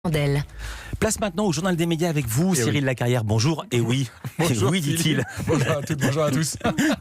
d'elle. Place maintenant au journal des médias avec vous, Cyril Lacarrière. Bonjour. Et oui, bonjour, oui, dit-il. Bonjour à toutes, bonjour à tous.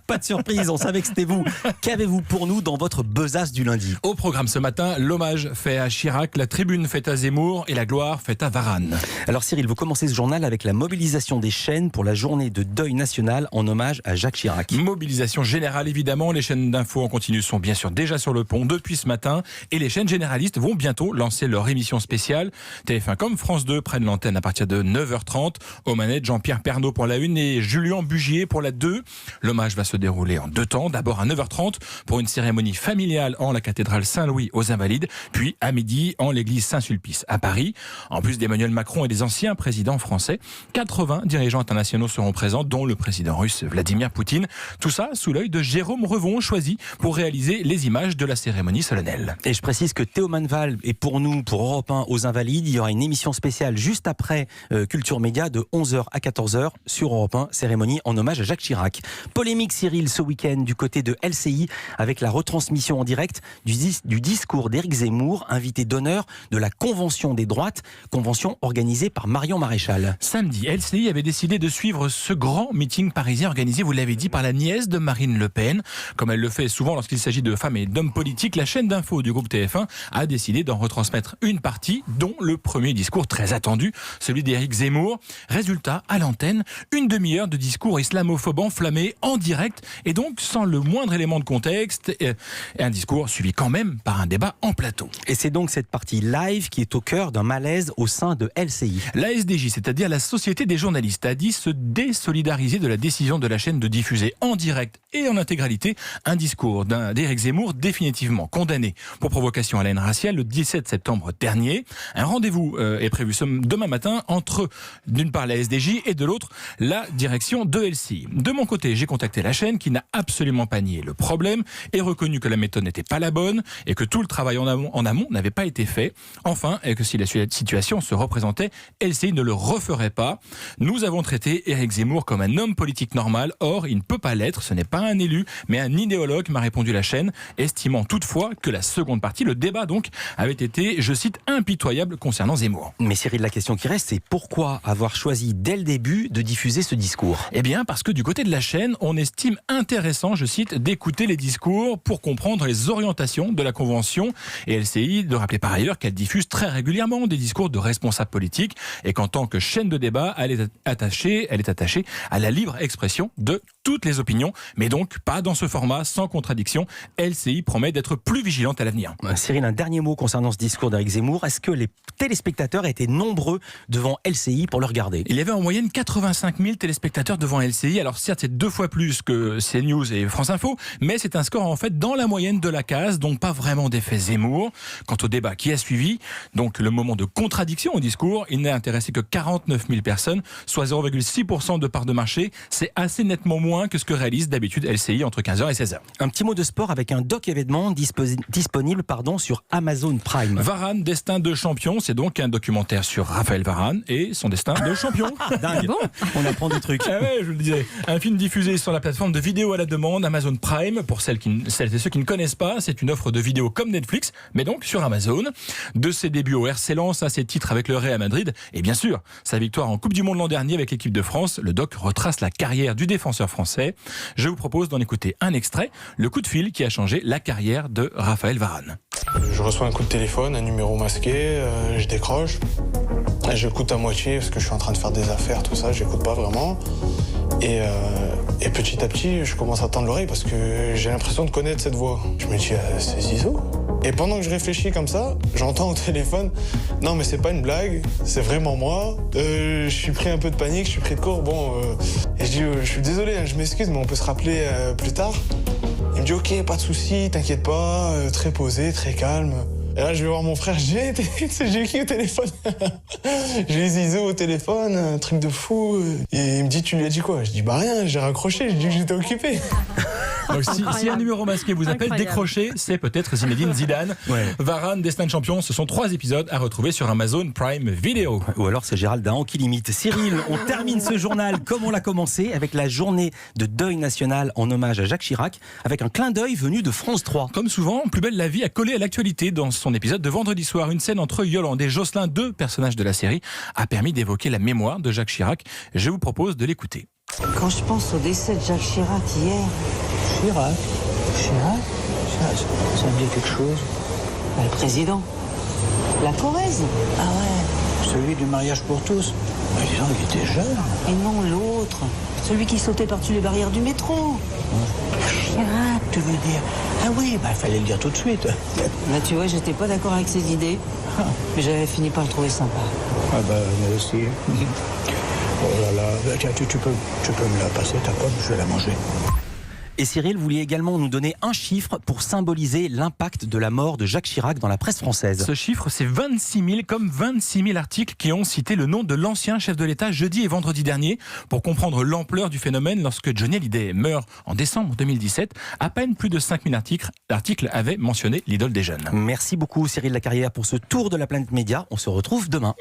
Pas de surprise, on savait que c'était vous. Qu'avez-vous pour nous dans votre besace du lundi? Au programme ce matin, l'hommage fait à Chirac, la tribune faite à Zemmour et la gloire faite à Varane. Alors Cyril, vous commencez ce journal avec la mobilisation des chaînes pour la journée de deuil national en hommage à Jacques Chirac. Mobilisation générale évidemment, les chaînes d'infos en continu sont bien sûr déjà sur le pont depuis ce matin et les chaînes généralistes vont bientôt lancer leur émission spéciale. TF1 comme France 2 prennent l'antenne à partir de 9h30. Aux manettes, Jean-Pierre Pernaut pour la 1 et Julien Bugier pour la 2. L'hommage va se dérouler en deux temps. D'abord à 9h30 pour une cérémonie familiale en la cathédrale Saint-Louis aux Invalides, puis à midi en l'église Saint-Sulpice à Paris. En plus d'Emmanuel Macron et des anciens présidents français, 80 dirigeants internationaux seront présents, dont le président russe Vladimir Poutine. Tout ça sous l'œil de Jérôme Revon, choisi pour réaliser les images de la cérémonie solennelle. Et je précise que Théo Manval est pour nous, pour Europe 1 aux Invalides. Il y aura une émission spéciale juste après Culture Média de 11h à 14h sur Europe 1, cérémonie en hommage à Jacques Chirac. Polémique, Cyril, ce week-end du côté de LCI avec la retransmission en direct du discours d'Éric Zemmour, invité d'honneur de la Convention des droites, convention organisée par Marion Maréchal. Samedi, LCI avait décidé de suivre ce grand meeting parisien organisé, vous l'avez dit, par la nièce de Marine Le Pen. Comme elle le fait souvent lorsqu'il s'agit de femmes et d'hommes politiques, la chaîne d'info du groupe TF1 a décidé d'en retransmettre une partie, dont le premier discours très attendu, celui d'Éric Zemmour. Résultat, à l'antenne, une demi-heure de discours islamophobe enflammé en direct et donc sans le moindre élément de contexte, et un discours suivi quand même par un débat en plateau. Et c'est donc cette partie live qui est au cœur d'un malaise au sein de LCI. La SDJ, c'est-à-dire la Société des journalistes, a dit se désolidariser de la décision de la chaîne de diffuser en direct et en intégralité un discours d'Éric Zemmour définitivement condamné pour provocation à la haine raciale le 17 septembre dernier. Un rendez-vous est prévu demain matin entre d'une part la SDJ et de l'autre la direction de LCI. De mon côté, j'ai contacté la chaîne qui n'a absolument pas nié le problème et reconnu que la méthode n'était pas la bonne et que tout le travail en amont n'avait pas été fait. Enfin, et que si la situation se représentait, LCI ne le referait pas. Nous avons traité Éric Zemmour comme un homme politique normal. Or, il ne peut pas l'être. Ce n'est pas un élu, mais un idéologue, m'a répondu la chaîne, estimant toutefois que la seconde partie, le débat donc, avait été, je cite, impitoyable concernant Zemmour. Mais Cyril, la question qui reste, c'est pourquoi avoir choisi dès le début de diffuser ce discours? Eh bien, parce que du côté de la chaîne, on estime intéressant, je cite, d'écouter les discours pour comprendre les orientations de la Convention. Et LCI de rappeler par ailleurs qu'elle diffuse très régulièrement des discours de responsables politiques et qu'en tant que chaîne de débat, elle est attachée à la libre expression de toutes les opinions, mais donc pas dans ce format, sans contradiction. LCI promet d'être plus vigilante à l'avenir. Cyril, un dernier mot concernant ce discours d'Éric Zemmour. Est-ce que les téléspectateurs étaient nombreux devant LCI pour le regarder? Il y avait en moyenne 85 000 téléspectateurs devant LCI. Alors certes, c'est 2 fois plus que CNews et France Info, mais c'est un score en fait dans la moyenne de la case, donc pas vraiment d'effet Zemmour. Quant au débat qui a suivi, donc le moment de contradiction au discours, il n'a intéressé que 49 000 personnes, soit 0,6% de part de marché. C'est assez nettement moins que ce que réalise d'habitude LCI entre 15h et 16h. Un petit mot de sport avec un doc événement disponible sur Amazon Prime. Varane, destin de champion, c'est donc un documentaire sur Raphaël Varane et son destin de champion. Dingue, bon. On apprend des trucs. Ah ouais, je le disais. Un film diffusé sur la plateforme de vidéo à la demande Amazon Prime. Pour celles et ceux qui ne connaissent pas, c'est une offre de vidéo comme Netflix, mais donc sur Amazon. De ses débuts au RC Lens à ses titres avec le Real Madrid et bien sûr sa victoire en Coupe du Monde l'an dernier avec l'équipe de France, le doc retrace la carrière du défenseur français. Je vous propose d'en écouter un extrait, le coup de fil qui a changé la carrière de Raphaël Varane. Je reçois un coup de téléphone, un numéro masqué, je décroche. J'écoute à moitié parce que je suis en train de faire des affaires, tout ça, j'écoute pas vraiment. Et petit à petit, je commence à tendre l'oreille parce que j'ai l'impression de connaître cette voix. Je me dis, c'est Zizou. Et pendant que je réfléchis comme ça, j'entends au téléphone, non mais c'est pas une blague, c'est vraiment moi. Je suis pris un peu de panique, je suis pris de court. Et je dis, je suis désolé, je m'excuse, mais on peut se rappeler plus tard. Il me dit, ok, pas de souci, t'inquiète pas, très posé, très calme. Et là, je vais voir mon frère, j'ai qui au téléphone? J'ai Zizou au téléphone, un truc de fou. Et il me dit, tu lui as dit quoi? Je dis, bah rien, j'ai raccroché, je dis que j'étais occupé. Donc, si un numéro masqué vous appelle, Incroyable. décrochez, c'est peut-être Zinedine Zidane. Ouais. Varane, Destin de champion, ce sont 3 épisodes à retrouver sur Amazon Prime Video. Ou alors c'est Gérald Dahan qui limite. Cyril, on termine ce journal comme on l'a commencé, avec la journée de deuil national en hommage à Jacques Chirac, avec un clin d'œil venu de France 3. Comme souvent, Plus belle la vie a collé à l'actualité dans son épisode de vendredi soir. Une scène entre Yolande et Jocelyn, 2 personnages de la série, a permis d'évoquer la mémoire de Jacques Chirac. Je vous propose de l'écouter. Quand je pense au décès de Jacques Chirac hier, Chirac, ça me dit quelque chose. le président, la Corrèze. Ah ouais, celui du mariage pour tous. Mais disons, il était jeune. Et non l'autre, celui qui sautait par-dessus les barrières du métro. Chirac, tu veux dire? Ah oui, il fallait le dire tout de suite. Là tu vois, j'étais pas d'accord avec ses idées, mais j'avais fini par le trouver sympa. Ah moi aussi. Oh là là, tiens, tu peux me la passer, ta pomme, je vais la manger. Et Cyril voulait également nous donner un chiffre pour symboliser l'impact de la mort de Jacques Chirac dans la presse française. Ce chiffre, c'est 26 000, comme 26 000 articles qui ont cité le nom de l'ancien chef de l'État jeudi et vendredi dernier. Pour comprendre l'ampleur du phénomène, lorsque Johnny Hallyday meurt en décembre 2017, à peine plus de 5 000 articles avaient mentionné l'idole des jeunes. Merci beaucoup Cyril Lacarrière pour ce tour de la planète média. On se retrouve demain.